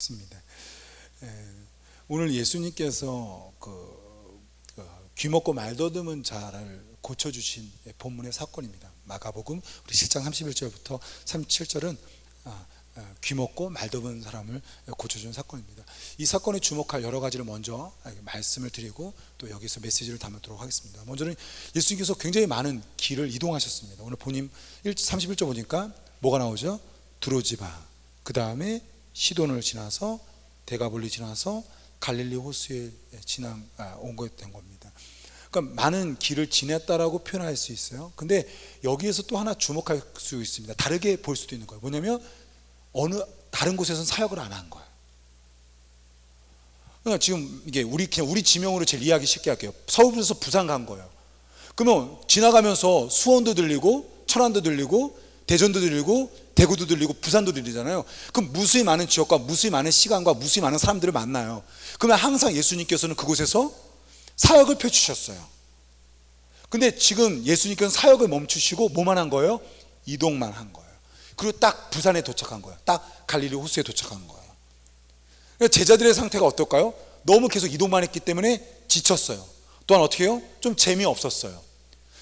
있습니다. 오늘 예수님께서 귀먹고 말더듬은 자를 고쳐주신 본문의 사건입니다. 마가복음 우리 7장 31절부터 37절은 귀먹고 말더듬은 사람을 고쳐준 사건입니다. 이 사건에 주목할 여러 가지를 먼저 말씀을 드리고 또 여기서 메시지를 담도록 하겠습니다. 먼저는 예수님께서 굉장히 많은 길을 이동하셨습니다. 오늘 본인 31절 보니까 뭐가 나오죠? 두로지바, 그 다음에 시돈을 지나서 데가볼리 지나서 갈릴리 호수에 온 것 된 겁니다. 그러니까 많은 길을 지냈다라고 표현할 수 있어요. 근데 여기에서 또 하나 주목할 수 있습니다. 다르게 볼 수도 있는 거예요. 뭐냐면 어느 다른 곳에서는 사역을 안 한 거예요. 그러니까 지금 이게 우리 지명으로 제일 이해하기 쉽게 할게요. 서울에서 부산 간 거예요. 그러면 지나가면서 수원도 들리고 천안도 들리고 대전도 들리고 대구도 들리고 부산도 들리잖아요. 그럼 무수히 많은 지역과 무수히 많은 시간과 무수히 많은 사람들을 만나요. 그러면 항상 예수님께서는 그곳에서 사역을 펼치셨어요. 근데 지금 예수님께서는 사역을 멈추시고 뭐만 한 거예요? 이동만 한 거예요. 그리고 딱 부산에 도착한 거예요. 딱 갈릴리 호수에 도착한 거예요. 그러니까 제자들의 상태가 어떨까요? 너무 계속 이동만 했기 때문에 지쳤어요. 또한 어떻게 해요? 좀 재미없었어요.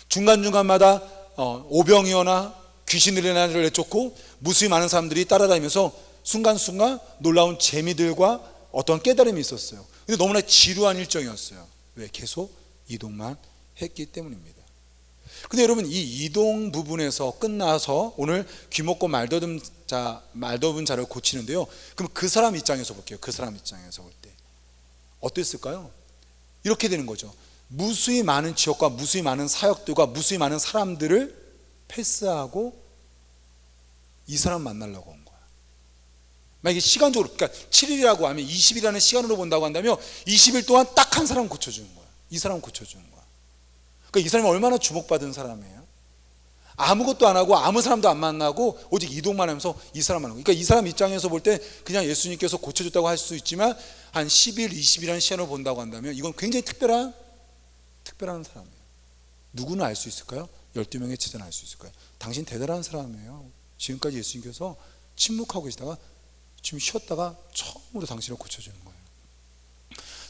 중간중간마다 오병이어나 귀신들의 나를 내쫓고 무수히 많은 사람들이 따라다니면서 순간순간 놀라운 재미들과 어떤 깨달음이 있었어요. 근데 너무나 지루한 일정이었어요. 왜? 계속 이동만 했기 때문입니다. 근데 여러분, 이 이동 부분에서 끝나서 오늘 귀먹고 말더듬은 자를 고치는데요. 그럼 그 사람 입장에서 볼게요. 그 사람 입장에서 볼 때 어땠을까요? 이렇게 되는 거죠. 무수히 많은 지역과 무수히 많은 사역들과 무수히 많은 사람들을 패스하고 이 사람 만나려고 온 거야. 만약에 시간적으로, 그러니까 7일이라고 하면 20일이라는 시간으로 본다고 한다면 20일 동안 딱 한 사람 고쳐주는 거야. 이 사람 고쳐주는 거야. 그러니까 이 사람이 얼마나 주목받은 사람이에요. 아무것도 안 하고 아무 사람도 안 만나고 오직 이동만 하면서 이 사람만 하고. 그러니까 이 사람 입장에서 볼 때 그냥 예수님께서 고쳐줬다고 할 수 있지만 한 10일, 20일이라는 시간으로 본다고 한다면 이건 굉장히 특별한 사람이에요. 누구는 알 수 있을까요? 12명의 제자는 알 수 있을까요? 당신 대단한 사람이에요. 지금까지 예수님께서 침묵하고 계시다가 지금 쉬었다가 처음으로 당신을 고쳐주는 거예요.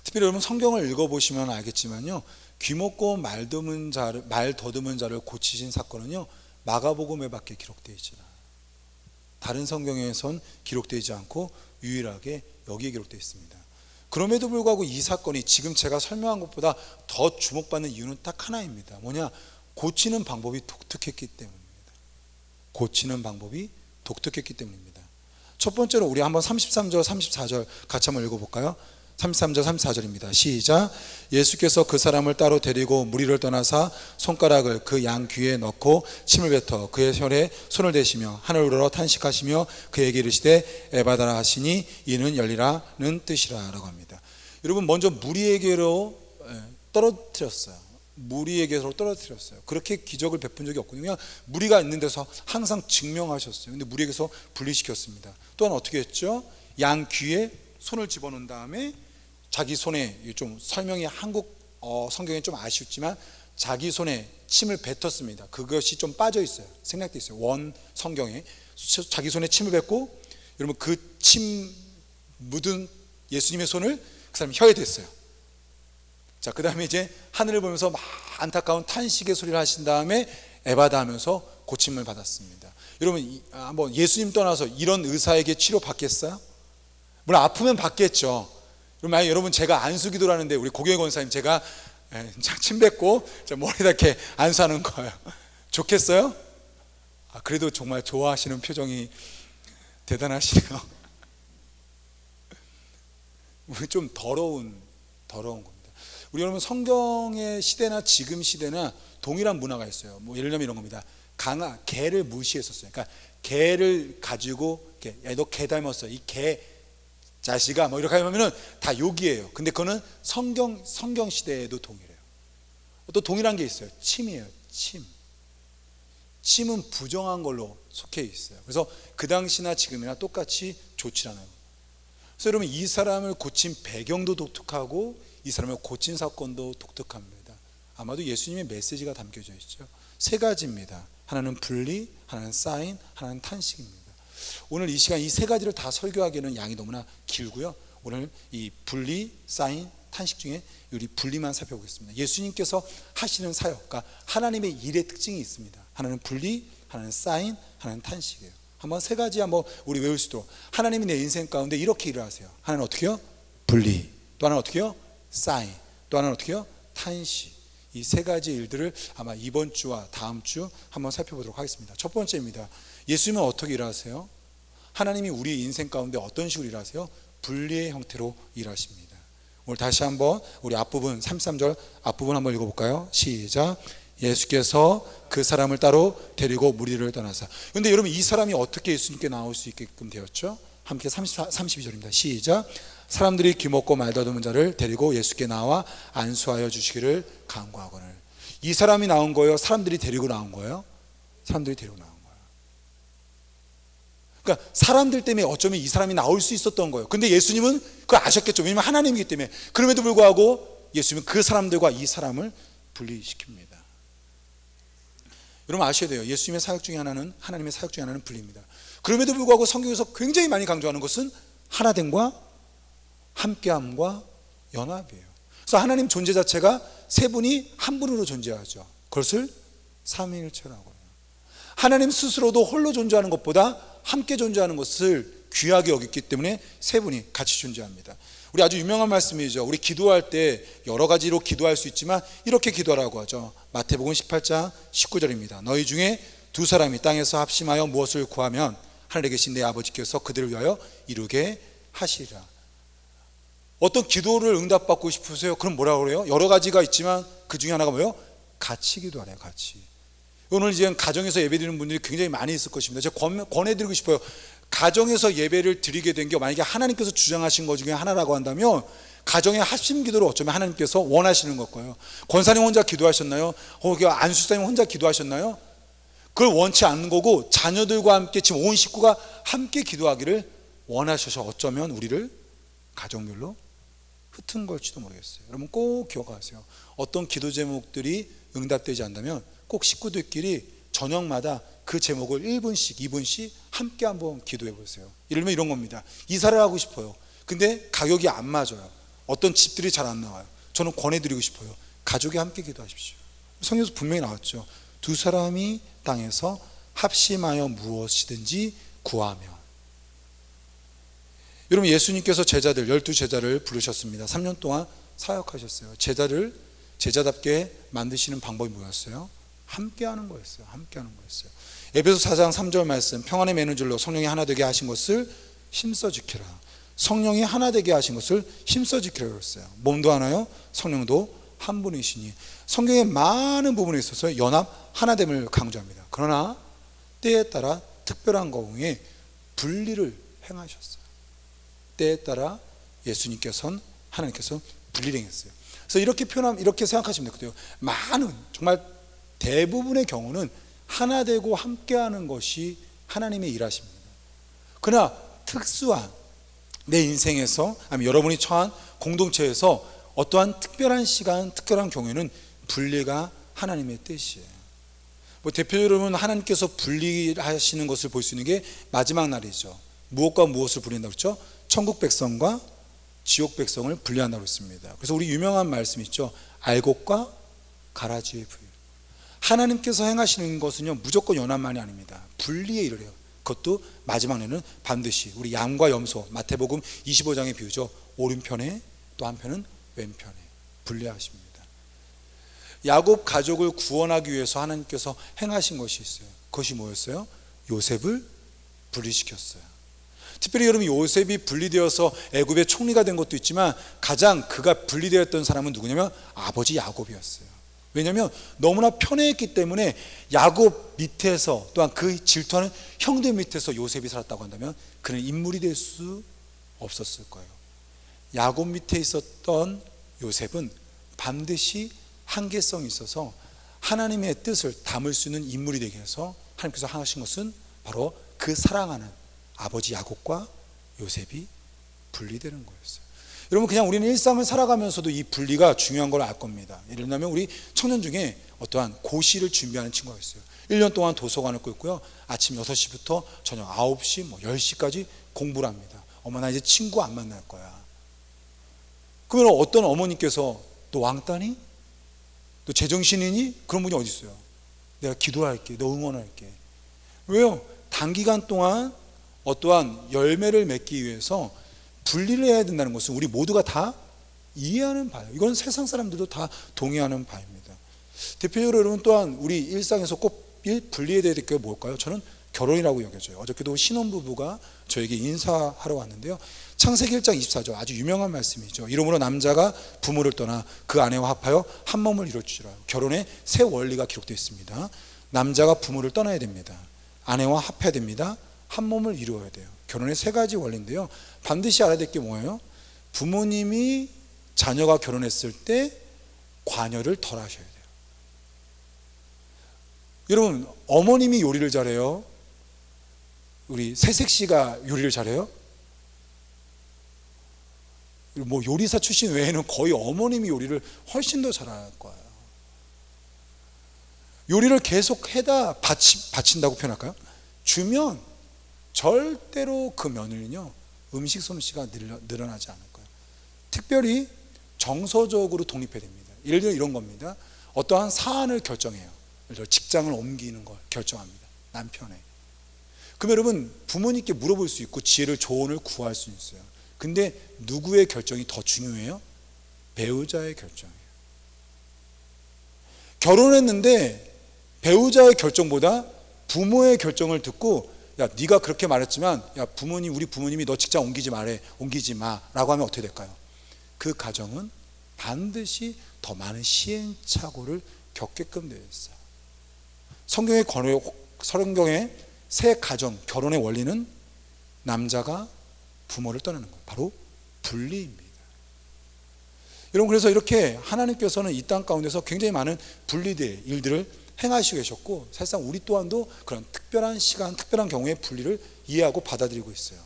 특별히 여러분 성경을 읽어보시면 알겠지만요, 귀먹고 말더듬은 자를 고치신 사건은요 마가복음에 밖에 기록되어 있지 않아요. 다른 성경에선 기록되지 않고 유일하게 여기에 기록되어 있습니다. 그럼에도 불구하고 이 사건이 지금 제가 설명한 것보다 더 주목받는 이유는 딱 하나입니다. 뭐냐? 고치는 방법이 독특했기 때문입니다. 고치는 방법이 독특했기 때문입니다. 첫 번째로 우리 한번 33절 34절 같이 한번 읽어볼까요? 33절 34절입니다. 시작. 예수께서 그 사람을 따로 데리고 무리를 떠나사 손가락을 그 양 귀에 넣고 침을 뱉어 그의 혈에 손을 대시며 하늘을 우러러 탄식하시며 그에게 이르시되 에바다라 하시니 이는 열리라는 뜻이라 라고 합니다. 여러분, 먼저 무리에게로 떨어뜨렸어요. 무리에게로 떨어뜨렸어요. 그렇게 기적을 베푼 적이 없거든요. 무리가 있는 데서 항상 증명하셨어요. 근데 무리에게서 분리시켰습니다. 또한 어떻게 했죠? 양 귀에 손을 집어넣은 다음에 자기 손에, 좀 설명이 한국 성경에 좀 아쉽지만 자기 손에 침을 뱉었습니다. 그것이 좀 빠져 있어요. 생략돼 있어요. 원 성경에 자기 손에 침을 뱉고, 여러분 그 침 묻은 예수님의 손을 그 사람 혀에 댔어요. 자, 그 다음에 이제 하늘을 보면서 막 안타까운 탄식의 소리를 하신 다음에 에바다 하면서 고침을 받았습니다. 여러분, 한번 예수님 떠나서 이런 의사에게 치료 받겠어요? 물론 아프면 받겠죠. 만약에 여러분 제가 안수기도를 하는데 우리 고경희 권사님 제가 침 뱉고 머리다 이렇게 안수하는 거예요. 좋겠어요? 그래도 정말 좋아하시는 표정이 대단하시네요. 우리 좀 더러운 겁니다. 우리 여러분 성경의 시대나 지금 시대나 동일한 문화가 있어요. 뭐 예를 들면 이런 겁니다. 개를 무시했었어요. 그러니까 개를 가지고 야, 너 개 닮았어. 이 개 자식아 뭐 이렇게 하면은 다 욕이에요. 근데 그거는 성경 시대에도 동일해요. 또 동일한 게 있어요. 침이에요. 침은 부정한 걸로 속해 있어요. 그래서 그 당시나 지금이나 똑같이 좋지 않아요. 그래서 여러분, 이 사람을 고친 배경도 독특하고 이 사람을 고친 사건도 독특합니다. 아마도 예수님의 메시지가 담겨져 있죠. 세 가지입니다. 하나는 분리, 하나는 사인, 하나는 탄식입니다. 오늘 이 시간 이 세 가지를 다 설교하기에는 양이 너무나 길고요. 오늘 이 분리, 사인, 탄식 중에 우리 분리만 살펴보겠습니다. 예수님께서 하시는 사역, 그러니까 하나님의 일의 특징이 있습니다. 하나는 분리, 하나는 사인, 하나는 탄식이에요. 한번 세 가지 한번 우리 외울 수 있도록. 하나님이 내 인생 가운데 이렇게 일을 하세요. 하나는 어떻게요? 분리. 또 하나는 어떻게요? 사인. 또 하나는 어떻게요? 탄식. 이 세 가지 일들을 아마 이번 주와 다음 주 한번 살펴보도록 하겠습니다. 첫 번째입니다. 예수님은 어떻게 일하세요? 하나님이 우리 인생 가운데 어떤 식으로 일하세요? 분리의 형태로 일하십니다. 오늘 다시 한번 우리 앞부분 33절 앞부분 한번 읽어볼까요? 시작. 예수께서 그 사람을 따로 데리고 무리를 떠나사. 그런데 여러분, 이 사람이 어떻게 예수님께 나올 수 있게끔 되었죠? 함께 32절입니다. 시작. 사람들이 귀먹고 말다듬은 자를 데리고 예수께 나와 안수하여 주시기를 간구하거늘. 이 사람이 나온 거예요? 사람들이 데리고 나온 거예요? 사람들이 데리고 나온 거예요. 그러니까 사람들 때문에 어쩌면 이 사람이 나올 수 있었던 거예요. 근데 예수님은 그걸 아셨겠죠. 왜냐면 하나님이기 때문에. 그럼에도 불구하고 예수님은 그 사람들과 이 사람을 분리시킵니다. 여러분 아셔야 돼요. 예수님의 사역 중에 하나는, 하나님의 사역 중에 하나는 분리입니다. 그럼에도 불구하고 성경에서 굉장히 많이 강조하는 것은 하나됨과 함께함과 연합이에요. 그래서 하나님 존재 자체가 세 분이 한 분으로 존재하죠. 그것을 삼위일체라고 해요. 하나님 스스로도 홀로 존재하는 것보다 함께 존재하는 것을 귀하게 여겼기 때문에 세 분이 같이 존재합니다. 우리 아주 유명한 말씀이죠. 우리 기도할 때 여러 가지로 기도할 수 있지만 이렇게 기도하라고 하죠. 마태복음 18장 19절입니다. 너희 중에 두 사람이 땅에서 합심하여 무엇을 구하면 하늘에 계신 내 아버지께서 그들을 위하여 이루게 하시리라. 어떤 기도를 응답받고 싶으세요? 그럼 뭐라고 그래요? 여러 가지가 있지만 그 중에 하나가 뭐예요? 같이 기도하래요. 같이. 오늘 이제 가정에서 예배드리는 분들이 굉장히 많이 있을 것입니다. 제가 권해드리고 싶어요. 가정에서 예배를 드리게 된 게 만약에 하나님께서 주장하신 것 중에 하나라고 한다면 가정의 합심 기도를 어쩌면 하나님께서 원하시는 것 거예요. 권사님 혼자 기도하셨나요? 안수사님 혼자 기도하셨나요? 그걸 원치 않는 거고 자녀들과 함께 지금 온 식구가 함께 기도하기를 원하셔서 어쩌면 우리를 가정별로 흩은 걸지도 모르겠어요. 여러분 꼭 기억하세요. 어떤 기도 제목들이 응답되지 않다면 꼭 식구들끼리 저녁마다 그 제목을 1분씩 2분씩 함께 한번 기도해 보세요. 예를 들면 이런 겁니다. 이사를 하고 싶어요. 근데 가격이 안 맞아요. 어떤 집들이 잘 안 나와요. 저는 권해드리고 싶어요. 가족이 함께 기도하십시오. 성경에서 분명히 나왔죠. 두 사람이 땅에서 합심하여 무엇이든지 구하며. 여러분 예수님께서 제자들 12제자를 부르셨습니다. 3년 동안 사역하셨어요. 제자를 제자답게 만드시는 방법이 뭐였어요? 함께하는 거였어요. 함께하는 거였어요. 에베소 4장 3절 말씀, 평안에 매는 줄로 성령이 하나 되게 하신 것을 힘써 지키라. 성령이 하나 되게 하신 것을 힘써 지키라 그랬어요. 몸도 하나요, 성령도 한 분이시니. 성경의 많은 부분에 있어서 연합 하나됨을 강조합니다. 그러나 때에 따라 특별한 경우에 분리를 행하셨어요. 때에 따라 예수님께서는, 하나님께서 분리를 행했어요. 그래서 이렇게 표현하면, 이렇게 생각하시면 되거든요. 많은, 정말 대부분의 경우는 하나 되고 함께하는 것이 하나님의 일하십니다. 그러나 특수한 내 인생에서, 아니면 여러분이 처한 공동체에서 어떠한 특별한 시간, 특별한 경우에는 분리가 하나님의 뜻이에요. 대표적으로 하나님께서 분리하시는 것을 볼 수 있는 게 마지막 날이죠. 무엇과 무엇을 분리한다고 했죠? 천국 백성과 지옥 백성을 분리한다고 했습니다. 그래서 우리 유명한 말씀 있죠. 알곡과 가라지의 분리. 하나님께서 행하시는 것은요, 무조건 연합만이 아닙니다. 분리의 일을 해요. 그것도 마지막 날에는 반드시 우리 양과 염소, 마태복음 25장의 비유죠. 오른편에 또 한편은 왼편에 분리하십니다. 야곱 가족을 구원하기 위해서 하나님께서 행하신 것이 있어요. 그것이 뭐였어요? 요셉을 분리시켰어요. 특별히 여러분 요셉이 분리되어서 애굽의 총리가 된 것도 있지만 가장 그가 분리되었던 사람은 누구냐면 아버지 야곱이었어요. 왜냐하면 너무나 편애했기 때문에 야곱 밑에서, 또한 그 질투하는 형들 밑에서 요셉이 살았다고 한다면 그는 인물이 될 수 없었을 거예요. 야곱 밑에 있었던 요셉은 반드시 한계성이 있어서 하나님의 뜻을 담을 수 있는 인물이 되게 해서 하나님께서 하신 것은 바로 그 사랑하는 아버지 야곱과 요셉이 분리되는 거였어요. 여러분, 그냥 우리는 일상을 살아가면서도 이 분리가 중요한 걸 알 겁니다. 예를 들면 우리 청년 중에 어떠한 고시를 준비하는 친구가 있어요. 1년 동안 도서관을 끌고요, 아침 6시부터 저녁 9시, 10시까지 공부를 합니다. 어머, 나 이제 친구 안 만날 거야. 그러면 어떤 어머니께서 너 왕따니? 너 제정신이니? 그런 분이 어디 있어요? 내가 기도할게, 너 응원할게. 왜요? 단기간 동안 어떠한 열매를 맺기 위해서 분리를 해야 된다는 것은 우리 모두가 다 이해하는 바예요. 이건 세상 사람들도 다 동의하는 바입니다. 대표적으로 여러분, 또한 우리 일상에서 꼭 분리해야 될 게 뭘까요? 저는 결혼이라고 여겨져요. 어저께도 신혼부부가 저에게 인사하러 왔는데요, 창세기 1장 24절 아주 유명한 말씀이죠. 이러므로 남자가 부모를 떠나 그 아내와 합하여 한 몸을 이루어주리라. 결혼에 세 원리가 기록되어 있습니다. 남자가 부모를 떠나야 됩니다. 아내와 합해야 됩니다. 한 몸을 이루어야 돼요. 결혼의 세 가지 원리인데요, 반드시 알아야 될 게 뭐예요? 부모님이 자녀가 결혼했을 때 관여를 덜 하셔야 돼요. 여러분, 어머님이 요리를 잘해요? 우리 새색시가 요리를 잘해요? 뭐 요리사 출신 외에는 거의 어머님이 요리를 훨씬 더 잘할 거예요. 요리를 계속 해다 바친다고 표현할까요? 주면 절대로 그 며느리는요, 음식 솜씨가 늘어나지 않을 거예요. 특별히 정서적으로 독립해야 됩니다. 예를 들어 이런 겁니다. 어떠한 사안을 결정해요. 예를 들어 직장을 옮기는 걸 결정합니다. 남편의. 그럼 여러분, 부모님께 물어볼 수 있고 지혜를, 조언을 구할 수 있어요. 근데 누구의 결정이 더 중요해요? 배우자의 결정이에요. 결혼했는데 배우자의 결정보다 부모의 결정을 듣고, 야, 네가 그렇게 말했지만, 야, 우리 부모님이 너 직장 옮기지 마 라고 하면 어떻게 될까요? 그 가정은 반드시 더 많은 시행착오를 겪게끔 되어 있어요. 성경의 새 가정, 결혼의 원리는 남자가 부모를 떠나는 거예요. 바로 분리입니다. 여러분, 그래서 이렇게 하나님께서는 이 땅 가운데서 굉장히 많은 분리된 일들을 행하시고 계셨고, 사실상 우리 또한도 그런 특별한 시간, 특별한 경우에 분리를 이해하고 받아들이고 있어요.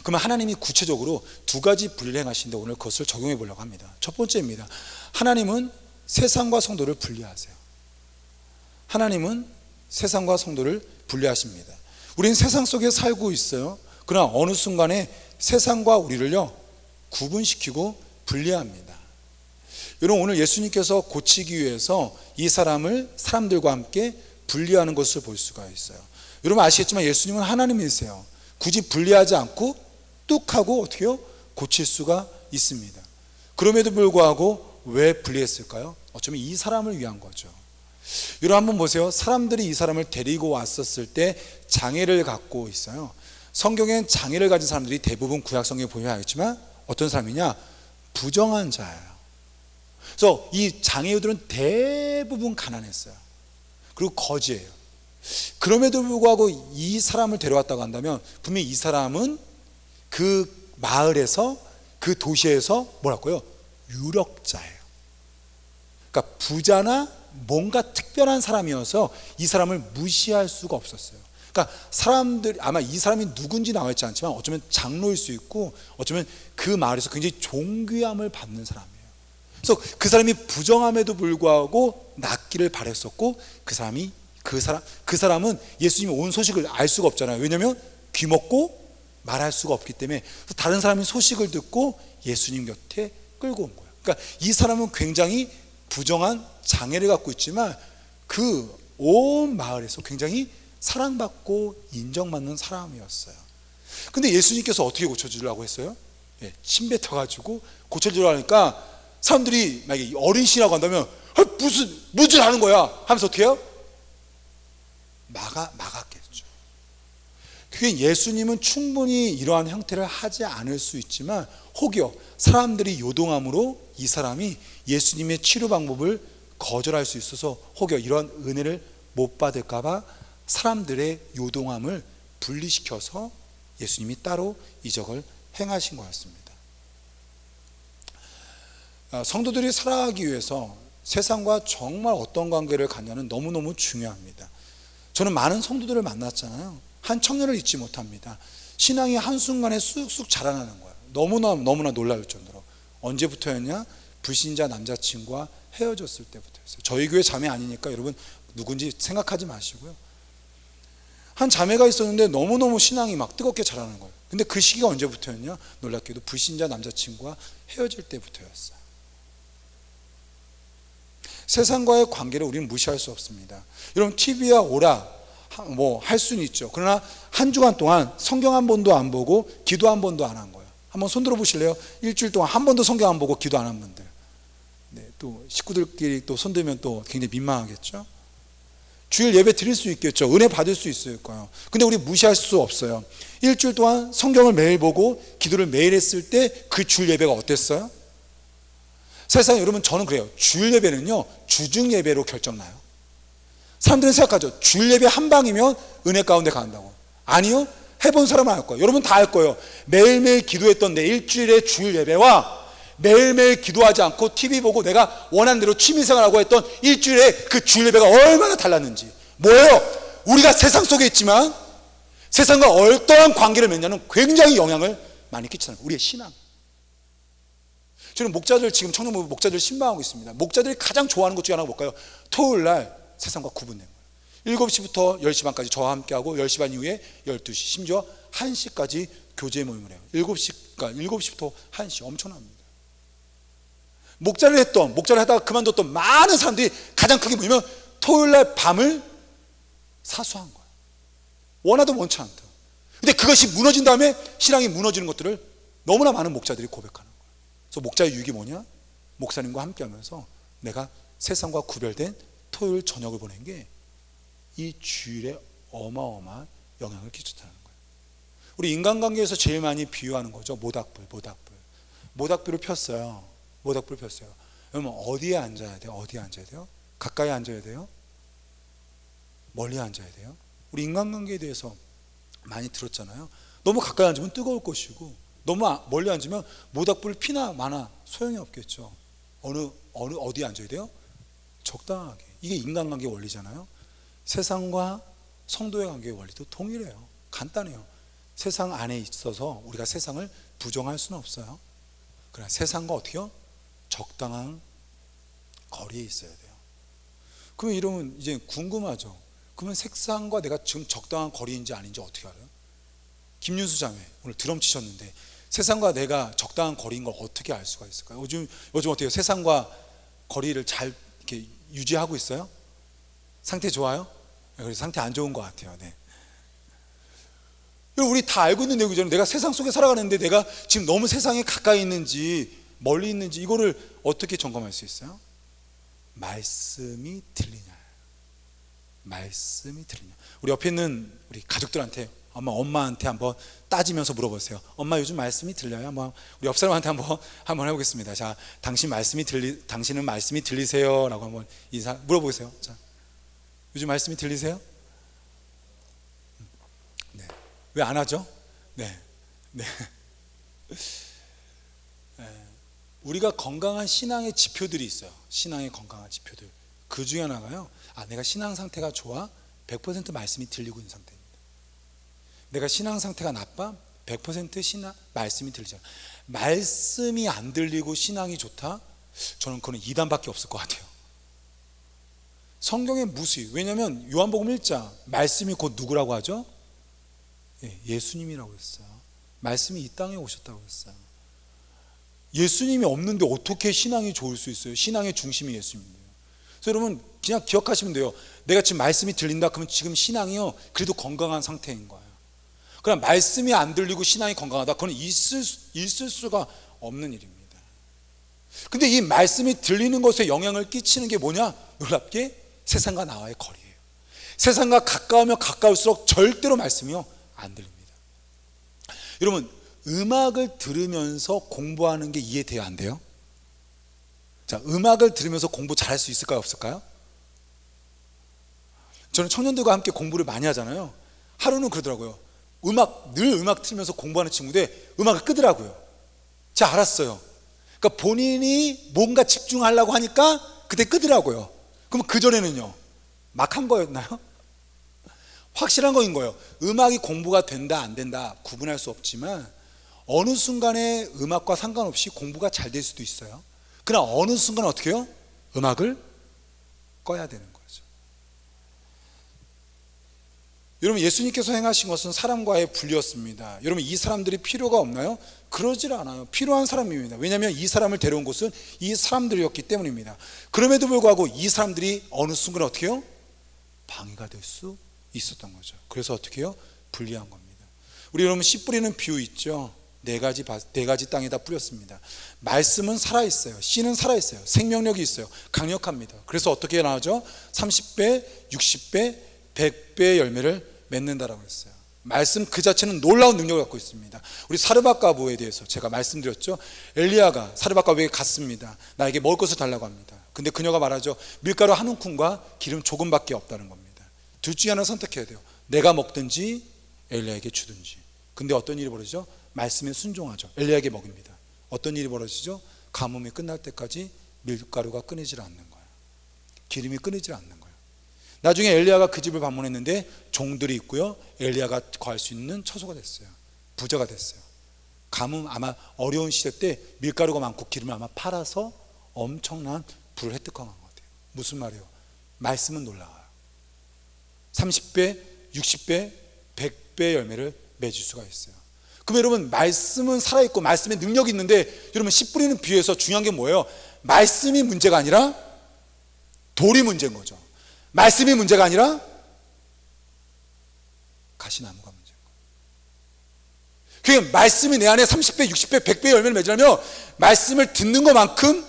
그러면 하나님이 구체적으로 두 가지 분리를 행하시는데 오늘 그것을 적용해 보려고 합니다. 첫 번째입니다. 하나님은 세상과 성도를 분리하세요. 하나님은 세상과 성도를 분리하십니다. 우리는 세상 속에 살고 있어요. 그러나 어느 순간에 세상과 우리를요, 구분시키고 분리합니다. 여러분, 오늘 예수님께서 고치기 위해서 이 사람들과 함께 분리하는 것을 볼 수가 있어요. 여러분 아시겠지만 예수님은 하나님이세요. 굳이 분리하지 않고 뚝 하고 어떻게 해요? 고칠 수가 있습니다. 그럼에도 불구하고 왜 분리했을까요? 어쩌면 이 사람을 위한 거죠. 여러분 한번 보세요. 사람들이 이 사람을 데리고 왔었을 때 장애를 갖고 있어요. 성경엔 장애를 가진 사람들이 대부분 구약 성경에 보면 알겠지만 어떤 사람이냐? 부정한 자예요. 그래서 이 장애우들은 대부분 가난했어요. 그리고 거지예요. 그럼에도 불구하고 이 사람을 데려왔다고 한다면 분명히 이 사람은 그 마을에서, 그 도시에서 뭐랄까요? 유력자예요. 그러니까 부자나 뭔가 특별한 사람이어서 이 사람을 무시할 수가 없었어요. 그러니까 사람들이 아마 이 사람이 누군지 나와 있지 않지만 어쩌면 장로일 수 있고 어쩌면 그 마을에서 굉장히 존귀함을 받는 사람이에요. 그래서 그 사람이 부정함에도 불구하고 낫기를 바랬었고, 그 사람은 예수님이 온 소식을 알 수가 없잖아요. 왜냐하면 귀먹고 말할 수가 없기 때문에 다른 사람이 소식을 듣고 예수님 곁에 끌고 온 거예요. 그러니까 이 사람은 굉장히 부정한 장애를 갖고 있지만 그 온 마을에서 굉장히 사랑받고 인정받는 사람이었어요. 근데 예수님께서 어떻게 고쳐주려고 했어요? 침 뱉어가지고 고쳐주려고 하니까 사람들이 만약에 어린시라고 한다면 무슨 하는 거야 하면서 어떻게 해요? 막았겠죠. 그게 예수님은 충분히 이러한 형태를 하지 않을 수 있지만 혹여 사람들이 요동함으로 이 사람이 예수님의 치료 방법을 거절할 수 있어서 혹여 이러한 은혜를 못 받을까 봐 사람들의 요동함을 분리시켜서 예수님이 따로 이적을 행하신 거였습니다. 성도들이 살아가기 위해서 세상과 정말 어떤 관계를 갖냐는 너무너무 중요합니다. 저는 많은 성도들을 만났잖아요. 한 청년을 잊지 못합니다. 신앙이 한순간에 쑥쑥 자라나는 거예요. 너무나 놀라울 정도로. 언제부터였냐? 불신자 남자친구와 헤어졌을 때부터였어요. 저희 교회 자매 아니니까 여러분 누군지 생각하지 마시고요. 한 자매가 있었는데 너무너무 신앙이 막 뜨겁게 자라는 거예요. 근데 그 시기가 언제부터였냐? 놀랍게도 불신자 남자친구와 헤어질 때부터였어요. 세상과의 관계를 우리는 무시할 수 없습니다. 여러분 TV야 오라 뭐 할 수는 있죠. 그러나 한 주간 동안 성경 한 번도 안 보고 기도 한 번도 안 한 거예요. 한번 손들어 보실래요? 일주일 동안 한 번도 성경 안 보고 기도 안 한 분들. 네, 또 식구들끼리 또 손들면 또 굉장히 민망하겠죠. 주일 예배 드릴 수 있겠죠. 은혜 받을 수 있을 거예요. 근데 우리 무시할 수 없어요. 일주일 동안 성경을 매일 보고 기도를 매일 했을 때 그 주일 예배가 어땠어요? 세상에 여러분 저는 그래요. 주일 예배는요 주중 예배로 결정나요. 사람들은 생각하죠. 주일 예배 한 방이면 은혜 가운데 간다고. 아니요. 해본 사람은 알 거예요. 여러분 다 알 거예요. 매일매일 기도했던 내 일주일의 주일 예배와 매일매일 기도하지 않고 TV 보고 내가 원하는 대로 취미생활하고 했던 일주일의 그 주일 예배가 얼마나 달랐는지. 뭐예요? 우리가 세상 속에 있지만 세상과 어떠한 관계를 맺냐는 굉장히 영향을 많이 끼치는 거예요. 우리의 신앙. 저는 목자들 지금 청년 목자들 신방하고 있습니다. 목자들이 가장 좋아하는 것 중에 하나가 뭘까요? 토요일 날 세상과 구분된 거예요. 7시부터 10시 반까지 저와 함께하고 10시 반 이후에 12시 심지어 1시까지 교제 모임을 해요. 7시부터 1시 엄청납니다. 목자를 하다가 그만뒀던 많은 사람들이 가장 크게 뭐냐면 토요일 날 밤을 사수한 거예요. 원하도 원치 않다. 근데 그것이 무너진 다음에 신앙이 무너지는 것들을 너무나 많은 목자들이 고백하는 거예요. 그래서 목자의 유익이 뭐냐? 목사님과 함께 하면서 내가 세상과 구별된 토요일 저녁을 보낸 게 이 주일에 어마어마한 영향을 끼쳤다는 거예요. 우리 인간관계에서 제일 많이 비유하는 거죠. 모닥불을 폈어요. 여러분 어디에 앉아야 돼요? 어디에 앉아야 돼요? 가까이 앉아야 돼요? 멀리 앉아야 돼요? 우리 인간관계에 대해서 많이 들었잖아요. 너무 가까이 앉으면 뜨거울 것이고 너무 멀리 앉으면 모닥불 피나 마나 소용이 없겠죠. 어디에 앉아야 돼요? 적당하게. 이게 인간관계 원리잖아요. 세상과 성도의 관계의 원리도 동일해요. 간단해요. 세상 안에 있어서 우리가 세상을 부정할 수는 없어요. 그러나 세상과 어떻게요? 적당한 거리에 있어야 돼요. 그러면 이러면 이제 궁금하죠. 그러면 세상과 내가 지금 적당한 거리인지 아닌지 어떻게 알아요? 김윤수 자매 오늘 드럼 치셨는데 세상과 내가 적당한 거리인 걸 어떻게 알 수가 있을까요? 요즘 어때요? 세상과 거리를 잘 이렇게 유지하고 있어요? 상태 좋아요? 그래서 상태 안 좋은 것 같아요. 네. 우리 다 알고 있는 내용이잖아요. 내가 세상 속에 살아가는데 내가 지금 너무 세상에 가까이 있는지 멀리 있는지 이거를 어떻게 점검할 수 있어요? 말씀이 들리냐. 우리 옆에 있는 우리 가족들한테 엄마한테 한번 따지면서 물어보세요. 엄마 요즘 말씀이 들려요? 우리 옆 사람한테 한번 해보겠습니다. 자, 당신은 말씀이 들리세요? 라고 한번 물어보세요. 자, 요즘 말씀이 들리세요? 네. 왜 안 하죠? 네. 우리가 건강한 신앙의 지표들이 있어요. 신앙의 건강한 지표들. 그 중에 하나가요. 내가 신앙 상태가 좋아? 100% 말씀이 들리고 있는 상태입니다. 내가 신앙 상태가 나빠? 100% 말씀이 들리지 않아. 말씀이 안 들리고 신앙이 좋다? 저는 그건 이단밖에 없을 것 같아요. 성경의 무시. 왜냐하면 요한복음 1장 말씀이 곧 누구라고 하죠? 예수님이라고 했어요. 말씀이 이 땅에 오셨다고 했어요. 예수님이 없는데 어떻게 신앙이 좋을 수 있어요? 신앙의 중심이 예수님이에요. 그래서 여러분 그냥 기억하시면 돼요. 내가 지금 말씀이 들린다 그러면 지금 신앙이요 그래도 건강한 상태인 거예요. 그럼 말씀이 안 들리고 신앙이 건강하다 그건 있을 수가 없는 일입니다. 근데 이 말씀이 들리는 것에 영향을 끼치는 게 뭐냐? 놀랍게 세상과 나와의 거리예요. 세상과 가까우면 가까울수록 절대로 말씀이요 안 들립니다. 여러분 음악을 들으면서 공부하는 게 이해돼요? 안 돼요? 자, 음악을 들으면서 공부 잘할 수 있을까요? 없을까요? 저는 청년들과 함께 공부를 많이 하잖아요. 하루는 그러더라고요. 늘 음악 틀면서 공부하는 친구인데 음악을 끄더라고요. 제가 알았어요. 그러니까 본인이 뭔가 집중하려고 하니까 그때 끄더라고요. 그럼 그전에는요 막 한 거였나요? 확실한 거인 거예요. 음악이 공부가 된다 안 된다 구분할 수 없지만 어느 순간에 음악과 상관없이 공부가 잘 될 수도 있어요. 그러나 어느 순간 어떻게 해요? 음악을 꺼야 되는 거죠. 여러분, 예수님께서 행하신 것은 사람과의 분리였습니다. 여러분, 이 사람들이 필요가 없나요? 그러질 않아요. 필요한 사람입니다. 왜냐하면 이 사람을 데려온 곳은 이 사람들이었기 때문입니다. 그럼에도 불구하고 이 사람들이 어느 순간 어떻게 해요? 방해가 될 수 있었던 거죠. 그래서 어떻게 해요? 분리한 겁니다. 우리 여러분, 씨 뿌리는 비유 있죠? 네 가지 땅에다 뿌렸습니다. 말씀은 살아있어요. 씨는 살아있어요. 생명력이 있어요. 강력합니다. 그래서 어떻게 나오죠? 30배, 60배, 100배의 열매를 맺는다라고 했어요. 말씀 그 자체는 놀라운 능력을 갖고 있습니다. 우리 사르밧 과부에 대해서 제가 말씀드렸죠. 엘리야가 사르밧 과부에게 갔습니다. 나에게 먹을 것을 달라고 합니다. 근데 그녀가 말하죠. 밀가루 한 움큼과 기름 조금밖에 없다는 겁니다. 둘 중에 하나 선택해야 돼요. 내가 먹든지 엘리야에게 주든지. 근데 어떤 일이 벌어지죠? 말씀에 순종하죠. 엘리야에게 먹입니다. 어떤 일이 벌어지죠? 가뭄이 끝날 때까지 밀가루가 끊이질 않는 거예요. 기름이 끊이질 않는 거예요. 나중에 엘리야가 그 집을 방문했는데 종들이 있고요. 엘리야가 거할 수 있는 처소가 됐어요. 부자가 됐어요. 가뭄, 아마 어려운 시대 때 밀가루가 많고 기름을 아마 팔아서 엄청난 부를 획득한 것 같아요. 무슨 말이에요? 말씀은 놀라워요. 30배, 60배, 100배의 열매를 맺을 수가 있어요. 그럼 여러분, 말씀은 살아있고 말씀에 능력이 있는데, 여러분, 씨 뿌리는 비유에서 중요한 게 뭐예요? 말씀이 문제가 아니라 돌이 문제인 거죠. 말씀이 문제가 아니라 가시나무가 문제인 거예요. 그러니까 말씀이 내 안에 30배, 60배, 100배의 열매를 맺으려면 말씀을 듣는 것만큼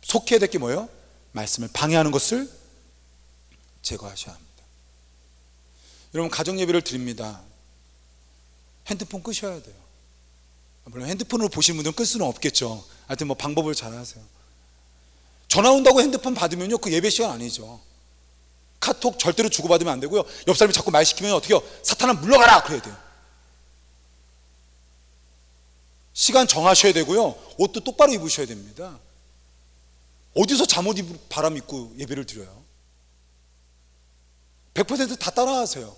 속해야 될 게 뭐예요? 말씀을 방해하는 것을 제거하셔야 합니다. 여러분, 가정 예배를 드립니다. 핸드폰 끄셔야 돼요. 물론 핸드폰으로 보시는 분들은 끌 수는 없겠죠. 하여튼 뭐 방법을 잘 하세요. 전화 온다고 핸드폰 받으면요, 그 예배 시간 아니죠. 카톡 절대로 주고받으면 안 되고요. 옆 사람이 자꾸 말 시키면 어떻게 해요? 사탄아 물러가라 그래야 돼요. 시간 정하셔야 되고요. 옷도 똑바로 입으셔야 됩니다. 어디서 잠옷 입고 바람 입고 예배를 드려요? 100% 다 따라하세요.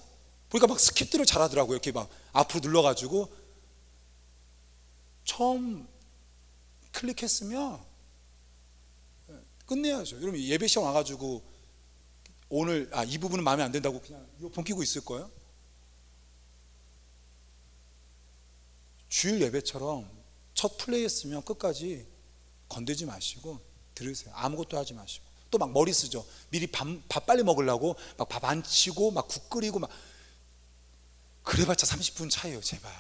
그러니까 막 스킵들을 잘하더라고요. 이렇게 막 앞으로 눌러가지고 처음 클릭했으면 끝내야죠. 여러분, 예배 시간 와가지고 오늘 이 부분은 마음에 안 든다고 그냥 이어폰 끼고 있을 거예요? 주일 예배처럼 첫 플레이했으면 끝까지 건들지 마시고 들으세요. 아무것도 하지 마시고. 또 막 머리 쓰죠. 미리 밥 빨리 먹으려고 막 밥 안 치고 막 국 끓이고 막 그래봤자 30분 차이에요. 제발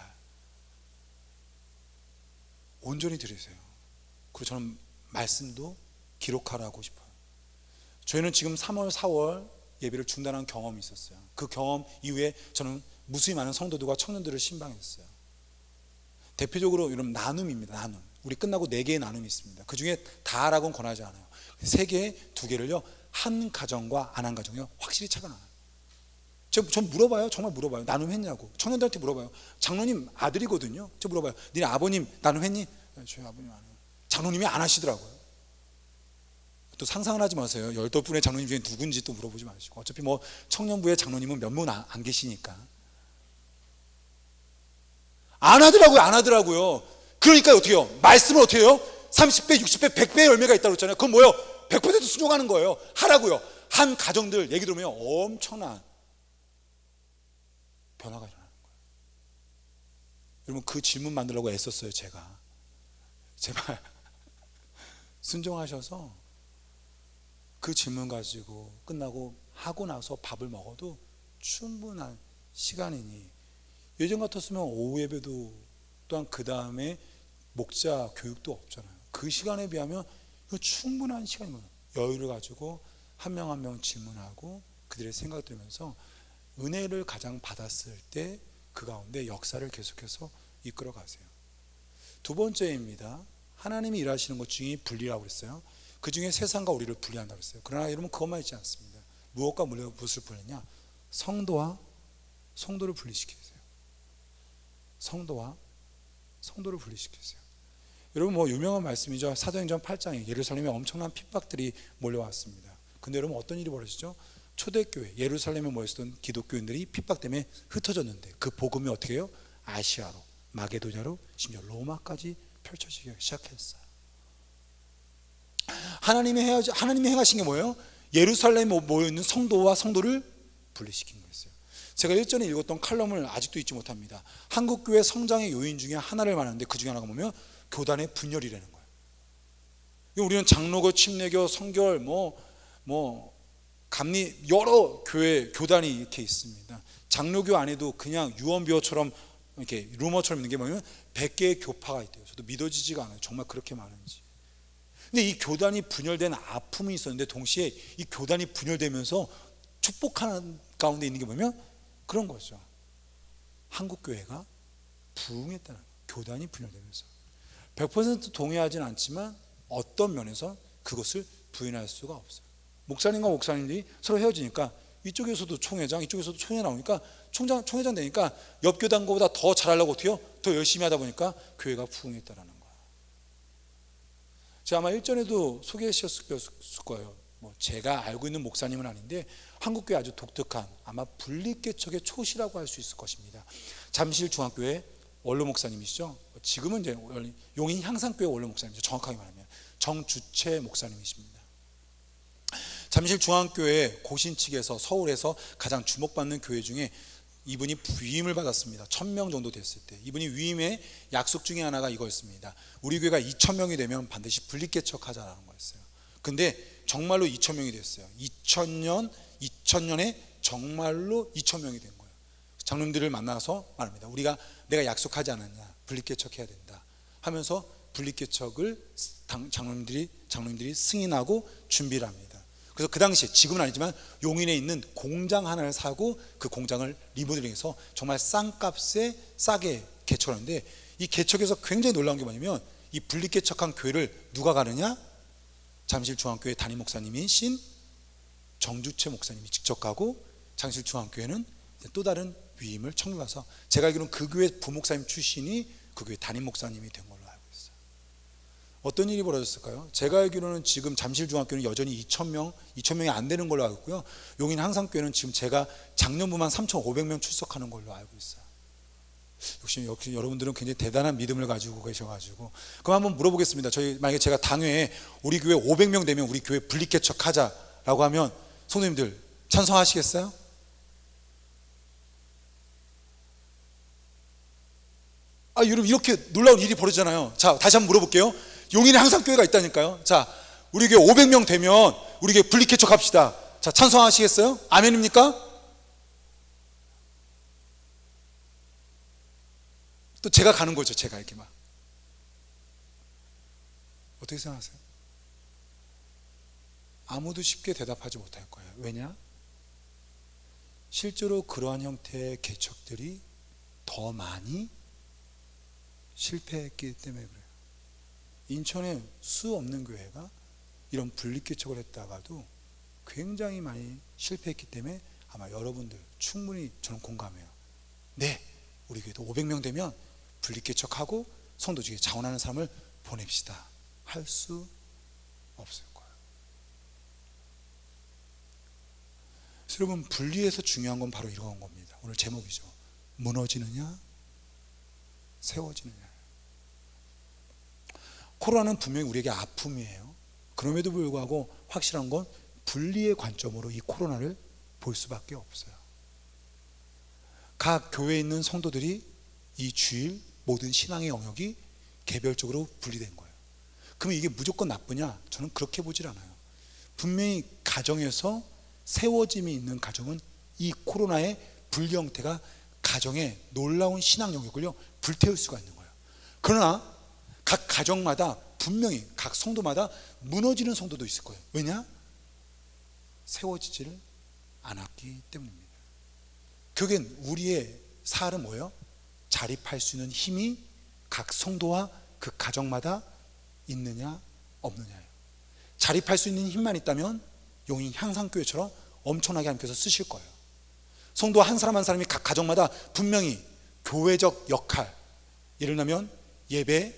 온전히 들으세요. 그리고 저는 말씀도 기록하라고 싶어요. 저희는 지금 3월, 4월 예배를 중단한 경험이 있었어요. 그 경험 이후에 저는 무수히 많은 성도들과 청년들을 신방했어요. 대표적으로 여러분, 나눔입니다. 나눔. 우리 끝나고 4개의 나눔이 있습니다. 그 중에 다라고는 권하지 않아요. 3개, 2개를요 한 가정과 안 한 가정이요 확실히 차가 나요. 전 물어봐요. 정말 물어봐요. 나눔했냐고. 청년들한테 물어봐요. 장로님 아들이거든요. 저 물어봐요. 니네 아버님 나눔했니? 저희 아버님 안 해요. 장로님이 안 하시더라고요. 또 상상을 하지 마세요. 18분의 장로님 중에 누군지 또 물어보지 마시고. 어차피 뭐 청년부의 장로님은 몇 분 안 계시니까. 안 하더라고요. 안 하더라고요. 그러니까 어떻게 해요? 말씀을 어떻게 해요? 30배, 60배, 100배의 열매가 있다고 했잖아요. 그건 뭐예요? 100% 순종하는 거예요. 하라고요. 한 가정들 얘기 들으면 엄청난 변화가 일어나는 거예요. 여러분, 그 질문 만들려고 애썼어요. 제가. 제발 순종하셔서 그 질문 가지고 끝나고 하고 나서 밥을 먹어도 충분한 시간이니, 예전 같았으면 오후 예배도 또한 그 다음에 목자 교육도 없잖아요. 그 시간에 비하면 이거 충분한 시간이에요. 여유를 가지고 한 명 한 명 질문하고 그들의 생각을 들으면서 은혜를 가장 받았을 때 그 가운데 역사를 계속해서 이끌어 가세요. 두 번째입니다. 하나님이 일하시는 것 중에 분리라고 그랬어요. 그 중에 세상과 우리를 분리한다고 했어요. 그러나 여러분, 그것만 있지 않습니다. 무엇과 무엇을 분리냐? 성도와 성도를 분리시키세요. 성도와 성도를 분리시키세요. 여러분, 뭐 유명한 말씀이죠. 사도행전 8장에 예루살렘에 엄청난 핍박들이 몰려왔습니다. 근데 여러분, 어떤 일이 벌어지죠? 초대교회 예루살렘에 모였던 기독교인들이 핍박 때문에 흩어졌는데 그 복음이 어떻게 해요? 아시아로, 마게도냐로 심지어 로마까지 펼쳐지기 시작했어요. 하나님이 행하신 게 뭐예요? 예루살렘에 모여있는 성도와 성도를 분리시킨 거였어요. 제가 일전에 읽었던 칼럼을 아직도 잊지 못합니다. 한국교회 성장의 요인 중에 하나를 말하는데 그 중에 하나가 뭐냐면 교단의 분열이라는 거예요. 우리는 장로교, 침례교, 성결, 감리 여러 교회 교단이 이렇게 있습니다. 장로교 안에도 그냥 유언비어처럼 이렇게 루머처럼 있는 게 뭐냐면 100개의 교파가 있대요. 저도 믿어지지가 않아요. 정말 그렇게 많은지. 근데 이 교단이 분열된 아픔이 있었는데 동시에 이 교단이 분열되면서 축복하는 가운데 있는 게 뭐냐면 그런 거죠. 한국교회가 부흥했다는 거예요. 교단이 분열되면서 100% 동의하지는 않지만 어떤 면에서 그것을 부인할 수가 없어요. 목사님과 목사님들이 서로 헤어지니까 이쪽에서도 총회장, 이쪽에서도 총회 나오니까 총회장 되니까 옆 교단 거보다 더 잘하려고 어떻게요? 더 열심히 하다 보니까 교회가 부흥했다라는 거예요. 제가 아마 일전에도 소개하셨을 거예요. 제가 알고 있는 목사님은 아닌데 한국교회 아주 독특한 아마 분립개척의 초시라고 할 수 있을 것입니다. 잠실중앙교회 원로 목사님이시죠. 지금은 이제 용인 향산교회 원로 목사님이죠. 정확하게 말하면 정주채 목사님이십니다. 잠실중앙교회 고신 측에서 서울에서 가장 주목받는 교회 중에 이분이 위임을 받았습니다. 1000명 정도 됐을 때 이분이 위임의 약속 중에 하나가 이거였습니다. 우리 교회가 2000명이 되면 반드시 분립개척하자라는 거였어요. 근데 정말로 2000명이 됐어요. 2000년에 정말로 2000명이 된 거예요. 장로님들을 만나서 말합니다. 내가 약속하지 않았냐, 분립개척해야 된다 하면서 분립개척을 장로님들이 승인하고 준비를 합니다. 그래서 그 당시에 지금은 아니지만 용인에 있는 공장 하나를 사고 그 공장을 리모델링해서 정말 싼 값에 싸게 개척하는데 이 개척에서 굉장히 놀라운 게 뭐냐면 이 분립개척한 교회를 누가 가느냐? 잠실중앙교회 담임 목사님이신 정주채 목사님이 직접 가고 잠실중앙교회는 또 다른 위임을 청구해서 제가 알기로는 그 교회 부목사님 출신이 그 교회 담임 목사님이 된 걸로 알고 있어요. 어떤 일이 벌어졌을까요? 제가 알기로는 지금 잠실중앙교회는 여전히 2000명이 안 되는 걸로 알고 있고요. 용인 항상교회는 지금 제가 작년부만 3,500명 출석하는 걸로 알고 있어요. 역시 여러분들은 굉장히 대단한 믿음을 가지고 계셔가지고 그럼 한번 물어보겠습니다. 만약에 제가 당회에 우리 교회 500명 되면 우리 교회 분립개척하자라고 하면 성도님들 찬성하시겠어요? 여러분 이렇게 놀라운 일이 벌어지잖아요. 자, 다시 한번 물어볼게요. 용인에 항상 교회가 있다니까요. 자, 우리 교회 500명 되면 우리 교회 분립개척합시다. 자, 찬성하시겠어요? 아멘입니까? 또 제가 가는 거죠. 제가 이렇게 막 어떻게 생각하세요? 아무도 쉽게 대답하지 못할 거예요. 왜냐? 실제로 그러한 형태의 개척들이 더 많이 실패했기 때문에 그래요. 인천에 수 없는 교회가 이런 분립개척을 했다가도 굉장히 많이 실패했기 때문에 아마 여러분들 충분히 저는 공감해요. 네, 우리 교회도 500명 되면 분립개척하고 성도 중에 자원하는 사람을 보냅시다 할 수 없을 거예요. 그래서 여러분 분리해서 중요한 건 바로 이런 겁니다. 오늘 제목이죠. 무너지느냐 세워지느냐. 코로나는 분명히 우리에게 아픔이에요. 그럼에도 불구하고 확실한 건 분리의 관점으로 이 코로나를 볼 수밖에 없어요. 각 교회에 있는 성도들이 이 주일 모든 신앙의 영역이 개별적으로 분리된 거예요. 그러면 이게 무조건 나쁘냐? 저는 그렇게 보질 않아요. 분명히 가정에서 세워짐이 있는 가정은 이 코로나의 분리 형태가 가정의 놀라운 신앙 영역을요 불태울 수가 있는 거예요. 그러나 각 가정마다 분명히 각 성도마다 무너지는 성도도 있을 거예요. 왜냐? 세워지지를 않았기 때문입니다. 결국엔 우리의 살은 뭐예요? 자립할 수 있는 힘이 각 성도와 그 가정마다 있느냐 없느냐예요. 자립할 수 있는 힘만 있다면 용인 향상교회처럼 엄청나게 하나님께서 쓰실 거예요. 성도 한 사람 한 사람이 각 가정마다 분명히 교회적 역할, 예를 들면 예배,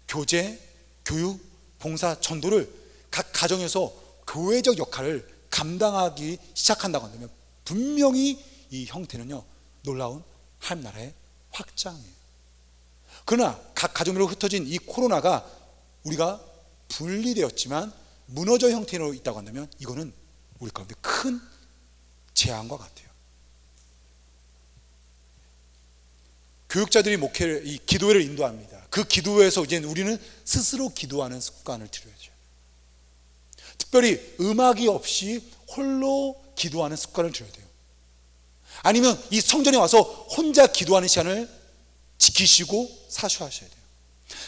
교제, 교육, 봉사, 전도를 각 가정에서 교회적 역할을 감당하기 시작한다고 한다면 분명히 이 형태는요 놀라운 하나님 나라의 확장이에요. 그러나 각 가정으로 흩어진 이 코로나가 우리가 분리되었지만 무너져 형태로 있다고 한다면 이거는 우리 가운데 큰 재앙과 같아요. 교육자들이 목회를, 이 기도회를 인도합니다. 그 기도회에서 이제 우리는 스스로 기도하는 습관을 들여야죠. 특별히 음악이 없이 홀로 기도하는 습관을 들여야 돼요. 아니면 이 성전에 와서 혼자 기도하는 시간을 지키시고 사수하셔야 돼요.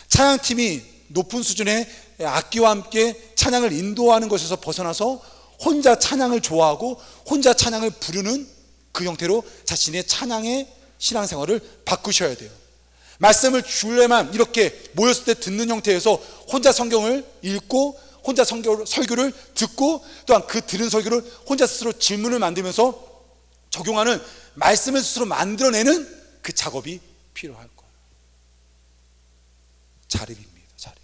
찬양팀이 높은 수준의 악기와 함께 찬양을 인도하는 것에서 벗어나서 혼자 찬양을 좋아하고 혼자 찬양을 부르는 그 형태로 자신의 찬양의 신앙생활을 바꾸셔야 돼요. 말씀을 주일에만 이렇게 모였을 때 듣는 형태에서 혼자 성경을 읽고 혼자 설교를 듣고 또한 그 들은 설교를 혼자 스스로 질문을 만들면서 적용하는 말씀을 스스로 만들어내는 그 작업이 필요할 거예요. 자립입니다. 자립.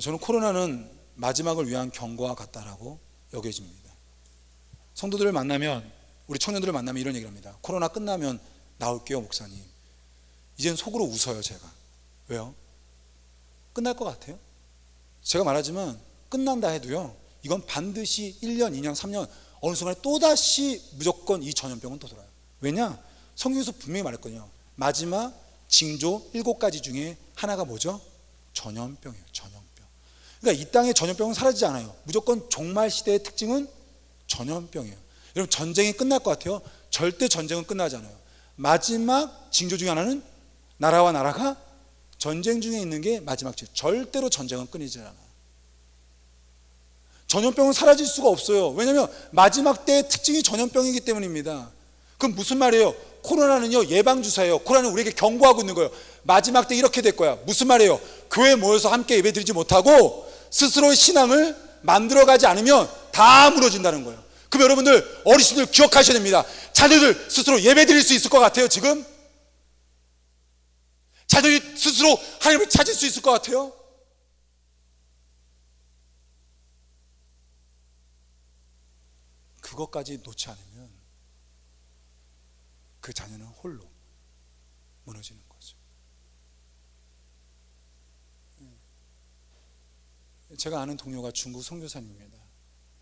저는 코로나는 마지막을 위한 경고와 같다라고 여겨집니다. 성도들을 만나면, 우리 청년들을 만나면 이런 얘기를 합니다. 코로나 끝나면 나올게요 목사님. 이젠 속으로 웃어요 제가. 왜요? 끝날 것 같아요? 제가 말하지만 끝난다 해도요, 이건 반드시 1년, 2년, 3년 어느 순간에 또다시 무조건 이 전염병은 또 돌아요. 왜냐? 성경에서 분명히 말했거든요. 마지막 징조 7가지 중에 하나가 뭐죠? 전염병이에요. 전염병. 그러니까 이 땅의 전염병은 사라지지 않아요. 무조건 종말 시대의 특징은 전염병이에요. 여러분, 전쟁이 끝날 것 같아요? 절대 전쟁은 끝나지 않아요. 마지막 징조 중에 하나는 나라와 나라가 전쟁 중에 있는 게 마지막 징조. 절대로 전쟁은 끊이지 않아요. 전염병은 사라질 수가 없어요. 왜냐하면 마지막 때의 특징이 전염병이기 때문입니다. 그럼 무슨 말이에요? 코로나는요 예방주사예요. 코로나는 우리에게 경고하고 있는 거예요. 마지막 때 이렇게 될 거야. 무슨 말이에요? 교회에 모여서 함께 예배드리지 못하고 스스로의 신앙을 만들어가지 않으면 다 무너진다는 거예요. 그럼 여러분들, 어르신들 기억하셔야 됩니다. 자녀들 스스로 예배드릴 수 있을 것 같아요 지금? 자녀들이 스스로 하나님을 찾을 수 있을 것 같아요? 그것까지 놓지 않으면 그 자녀는 홀로 무너지는 거죠. 제가 아는 동료가 중국 선교사님입니다.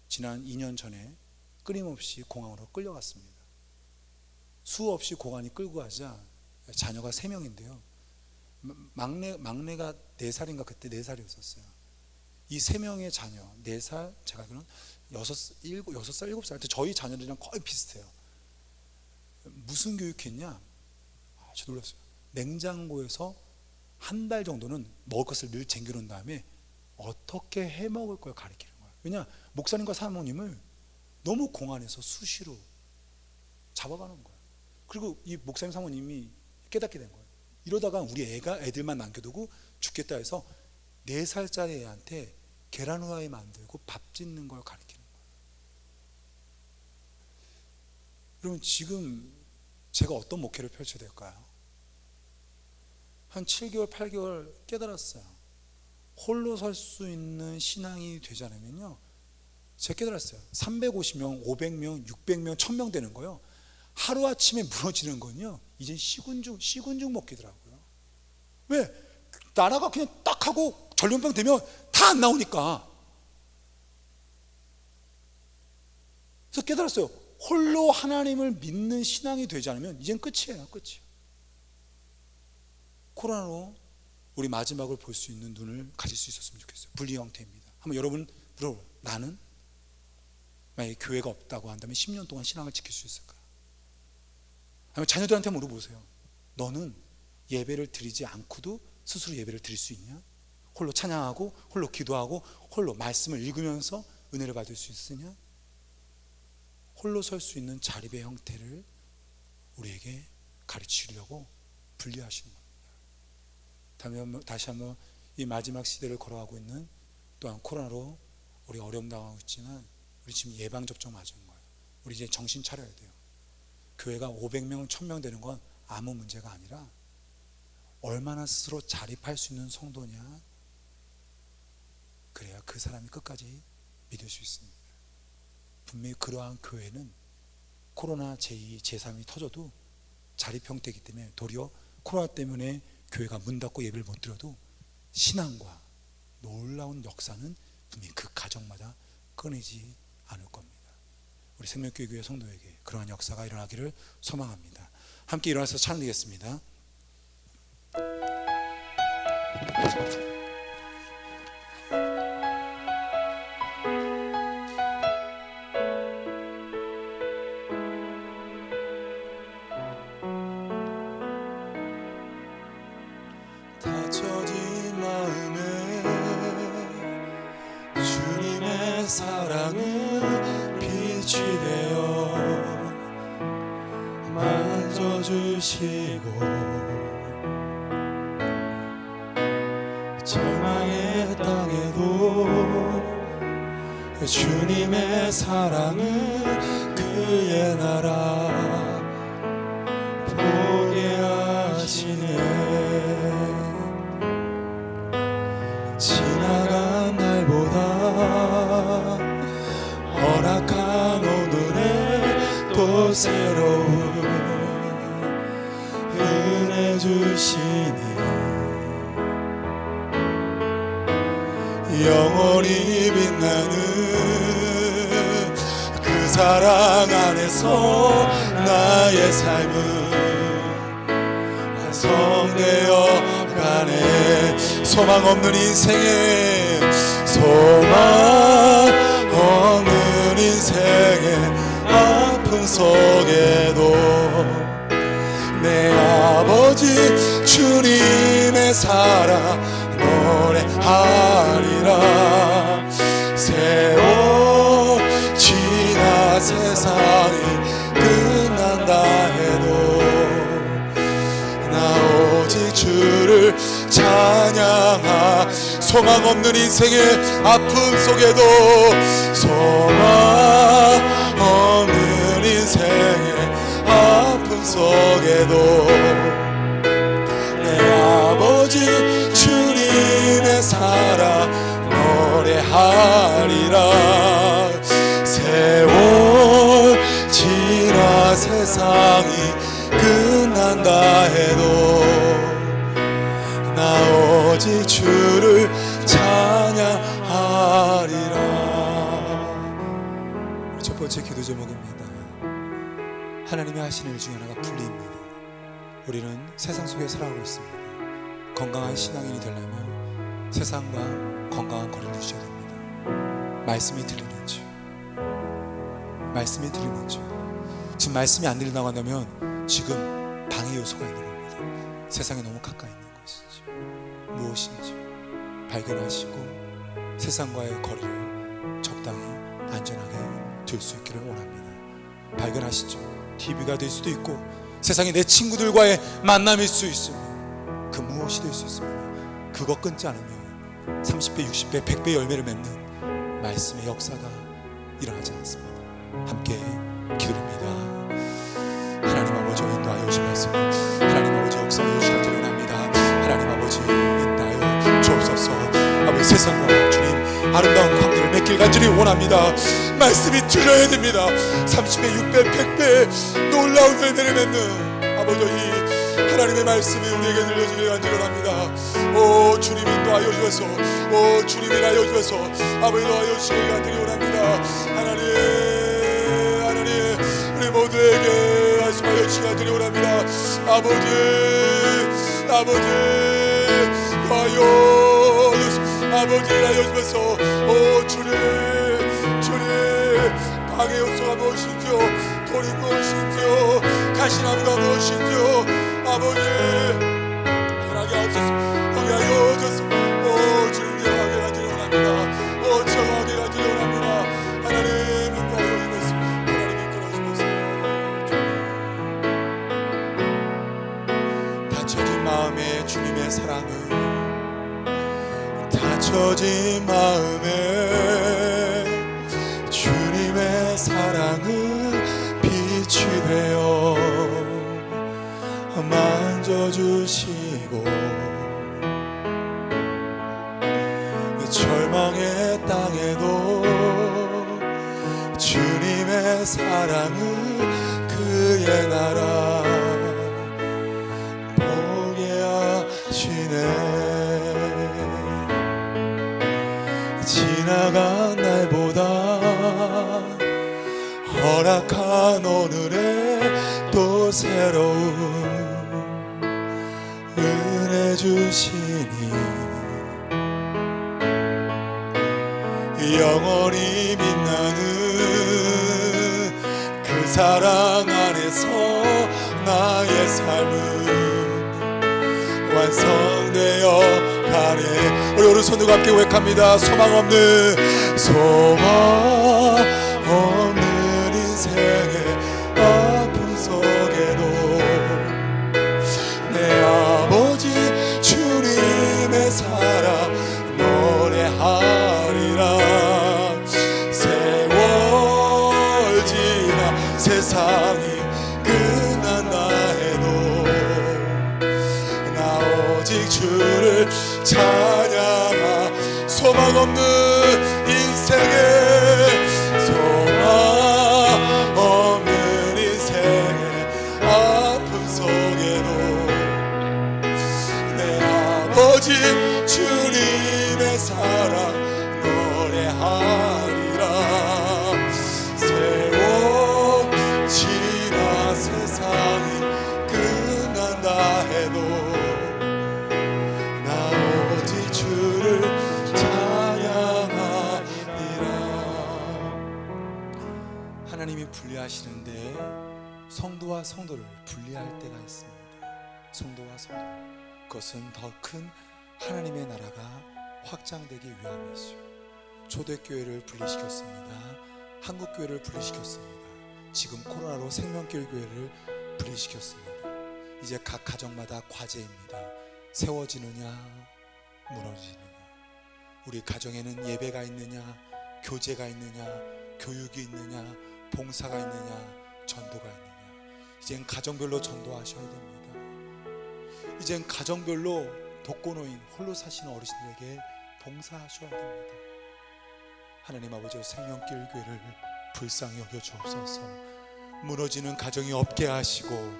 지난 2년 전에 끊임없이 공항으로 끌려갔습니다. 수없이 공안이 끌고 가자 자녀가 3명인데요 막내가 4살인가 그때 4살이었어요. 이 3명의 자녀, 4살, 제가 알기로는 6살, 7살, 저희 자녀들이랑 거의 비슷해요. 무슨 교육했냐? 저 놀랐어요. 냉장고에서 한 달 정도는 먹을 것을 늘 쟁겨놓은 다음에 어떻게 해 먹을 걸 가르치는 거예요. 왜냐? 목사님과 사모님을 너무 공안에서 수시로 잡아가는 거예요. 그리고 이 목사님 사모님이 깨닫게 된 거예요. 이러다가 우리 애들만 남겨두고 죽겠다 해서 4살짜리 애한테 계란 후라이 만들고 밥 짓는 걸 가르치는 거예요. 여러분, 지금 제가 어떤 목회를 펼쳐야 될까요? 한 7개월, 8개월 깨달았어요. 홀로 설 수 있는 신앙이 되지 않으면요, 제가 깨달았어요. 350명, 500명, 600명, 1000명 되는 거요, 하루아침에 무너지는 건요, 이제 시군중 먹기더라고요. 왜? 나라가 그냥 딱 하고 전염병 되면 다 안 나오니까. 그래서 깨달았어요. 홀로 하나님을 믿는 신앙이 되지 않으면 이젠 끝이에요. 끝이에요. 코로나로 우리 마지막을 볼 수 있는 눈을 가질 수 있었으면 좋겠어요. 분리 형태입니다. 한번 여러분 물어봐요. 나는 만약에 교회가 없다고 한다면 10년 동안 신앙을 지킬 수 있을까? 아니면 자녀들한테 물어보세요. 너는 예배를 드리지 않고도 스스로 예배를 드릴 수 있냐? 홀로 찬양하고 홀로 기도하고 홀로 말씀을 읽으면서 은혜를 받을 수 있으냐? 홀로 설 수 있는 자립의 형태를 우리에게 가르치려고 분리하시는 겁니다. 다시 한번 이 마지막 시대를 걸어가고 있는, 또한 코로나로 우리 어려움 당하고 있지만 우리 지금 예방접종 맞은 거예요. 우리 이제 정신 차려야 돼요. 교회가 500명, 1000명 되는 건 아무 문제가 아니라 얼마나 스스로 자립할 수 있는 성도냐, 그래야 그 사람이 끝까지 믿을 수 있습니다. 분명히 그러한 교회는 코로나 제2, 제3이 터져도 자립 형태이기 때문에 도리어 코로나 때문에 교회가 문 닫고 예배를 못 드려도 신앙과 놀라운 역사는 분명히 그 가정마다 끊이지 않을 겁니다. 우리 생명교회 교회 성도에게 그러한 역사가 일어나기를 소망합니다. 함께 일어나서 찬양드리겠습니다. 다쳐진 마음에 주님의 사랑은 빛이 되어 만져주시고 절망의 땅에도 주님의 사랑은 그의 나라 보게 하시네. 지나간 날보다 허락한 오늘에 또 새로운 은혜 주시니 영원히 빛나는 그 사랑 안에서 나의 삶은 완성되어 가네. 소망 없는 인생에 소망 없는 인생에 아픔 속에도 내 아버지 주님의 사랑 노래하리라. 세월 지나 세상이 끝난다 해도 나 오직 주를 찬양하. 소망 없는 인생의 아픔 속에도 소망 없는 인생의 아픔 속에도 내 아버지 주님의 사랑 노래하리라. 세월 지나 세상이 끝난다 해도 나 오직 주를 찬양하리라. 첫 번째 기도 제목입니다. 하나님의 하신 일 중에 하나가 분리입니다. 우리는 세상 속에 살아가고 있습니다. 건강한 신앙인이 되려면 세상과 건강한 거리를 두셔야 됩니다. 말씀이 들리는지, 말씀이 들리는지. 지금 말씀이 안 들린다고 한다면 지금 방해 요소가 있는 겁니다. 세상에 너무 가까이 있는 것이지 무엇인지 발견하시고 세상과의 거리를 적당히 안전하게 둘 수 있기를 원합니다. 발견하시죠. TV가 될 수도 있고 세상에 내 친구들과의 만남일 수 있습니다. 그 무엇이 될 수 있습니다. 그거 끊지 않으면 30배, 60배, 100배 열매를 맺는 말씀의 역사가 일어나지 않습니다. 함께 기도합니다. 하나님 아버지 인도하여 주시옵소서. 하나님 아버지 역사하여 주시기를 원합니다. 하나님 아버지 인도하여 주옵소서. 아버지 세상과 주님 아름다운 관계를 맺길 간절히 원합니다. 말씀이 들려야 됩니다. 30배, 6배, 100배 놀라운 열매를 맺는 아버지 이 하나님의 말씀이 우리에게 들려지길 간절히 원합니다. 오 주님 인도하여 주셔서, 오 주님 인하여 주셔서 아버지 인도하여 주시길 간절히 원합니다. 하나님 우리 모두에게 말씀하여 주시길 간절히 원합니다. 아버지 하여 아버지 인하여 주셔서 오 주님 방해 요소가 무엇인지요, 돌이 무엇인지요, 가시나무가 무엇인지요 아버지 하나님 하옵소서. 하게 하옵소서. 오 주님 하게 하기를 원합니다. 오 정하게 하기를 원합니다. 하나님 인도하여 주셔서, 하나님 이끌어 주셔서 다쳐진 마음에 주님의 사랑은 다쳐진 마음에 주님의 사랑은 빛이 되어 만져주시고 절망의 땅에도 주님의 사랑은 그의 나라 지나간 날보다 허락한 오늘에 또 새로운 은혜 주시니 영원히 빛나는 그 사랑 안에서 나의 삶은 완성되어 가네. 우리 오른손으로 함께 고백합니다. 소망 없는 인생의 아픔 속에도 내 아버지 주님의 사랑 노래하리라. 세월 지나 세상이 끝난다 해도 나 오직 주를 찬양하. 소망 없는 인생에 소망 없는 인생의 아픔 속에도 내 아버지 주님의 사랑 노래하리라. 세월 지나 세상이 끝난다 해도 나 오직 주를 찬양하리라. 하나님이 분리하시는데 성도와 성도를 분리할 때가 있습니다. 성도와 성도를. 그것은 더 큰 하나님의 나라가 확장되기 위함이죠. 초대교회를 분리시켰습니다. 한국교회를 분리시켰습니다. 지금 코로나로 생명길 교회를 분리시켰습니다. 이제 각 가정마다 과제입니다. 세워지느냐 무너지느냐. 우리 가정에는 예배가 있느냐, 교제가 있느냐, 교육이 있느냐, 봉사가 있느냐, 전도가 있느냐. 이젠 가정별로 전도하셔야 됩니다. 이젠 가정별로 독거노인, 홀로 사시는 어르신들에게 봉사하셔야 됩니다. 하나님 아버지, 생명길 교회를 불쌍히 여겨 주옵소서. 무너지는 가정이 없게 하시고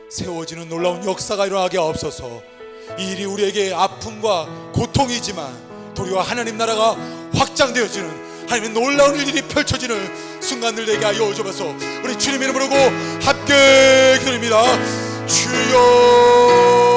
세워지는 놀라운 역사가 일어나게 하옵소서. 이 일이 우리에게 아픔과 고통이지만 도리어 하나님 나라가 확장되어지는 하나님의 놀라운 일들이 펼쳐지는 순간들 되게 하여 주옵소서. 우리 주님 이름 부르고 함께 기도합니다. 주여